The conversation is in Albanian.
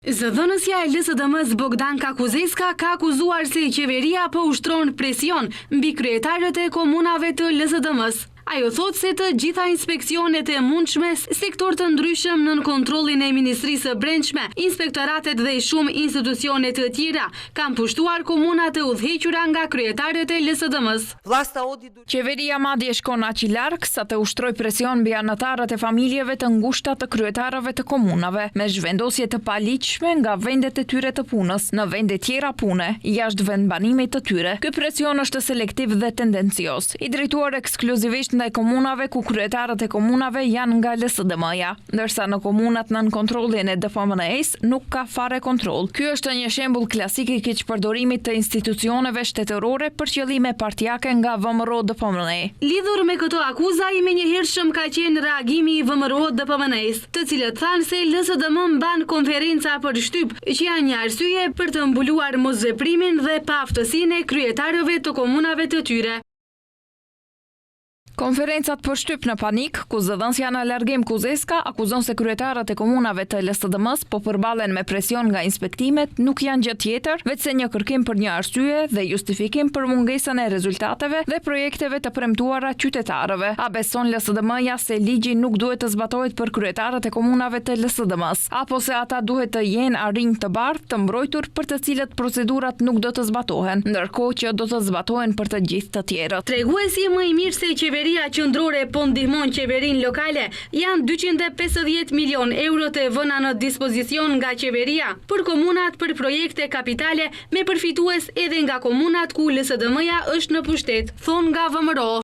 Zëdhënësja e LSDM-s Bogdanka Kuzeska ka akuzuar se qeveria po ushtron presion mbi kryetarët e komunave të LSDM-s. Ajo thot se të gjitha inspeksionet e mundshme, sektor të ndryshëm nën kontrollin e Ministrisë së Brendshme, inspektoratet dhe shumë institucione të tjera kanë pushtuar komuna të udhëhequra nga kryetarët e LSDM-s. Qeveria madje shkon aq larg sa të ushtroj presion mbi anëtarët e familjeve të ngushta të kryetarëve të komunave, me zhvendosje të paligjshme nga vendet e tyre të punës në vende tjera pune, jashtë vendbanimit të tyre. Ky presion është selektiv dhe tendencios, i drejtuar ekskluzivisht ndaj komunave ku kryetarët e komunave janë nga LSDM-ja, ndërsa në komunat nën kontrollin e DFMN-s nuk ka fare kontroll. Ky është një shembull klasik i keqpërdorimit të institucioneve shtetërore për qëllime partijake nga VMRO-DFMN. Lidhur me këto akuza, i menjëhershëm ka qenë reagimi i VMRO-DFMN-s, të cilët thanë se LSDM mban konferenca për shtyp, që janë një arsye për të mbuluar mosveprimin dhe paaftësinë e kryetarëve të komunave të tyre. Konferencat për shtyp në panik, ku zëdhënsja në largim Kuzeska akuzon se kryetarët e komunave të LSDM-s po përballen me presion nga inspektimet, nuk janë gjë tjetër, veçse një kërkim për një arsye dhe justifikim për mungesën e rezultateve dhe projekteve të premtuara qytetarëve. A beson LSDM-ja se ligji nuk duhet të zbatohet për kryetarët e komunave të LSDM-s, apo se ata duhet të jenë arinj të bardhë të mbrojtur për të cilët procedurat nuk do të zbatohen, ndërkohë që do të zbatohen për të gjithë të tjerët. Treguesi më i mirë se qeveria qendrore po ndihmon qeverinë lokale janë 250 milion euro të vëna në dispozicion nga qeveria për komunat për projekte kapitale, me përfitues edhe nga komunat ku LSDM-ja është në pushtet, thon nga VMRO.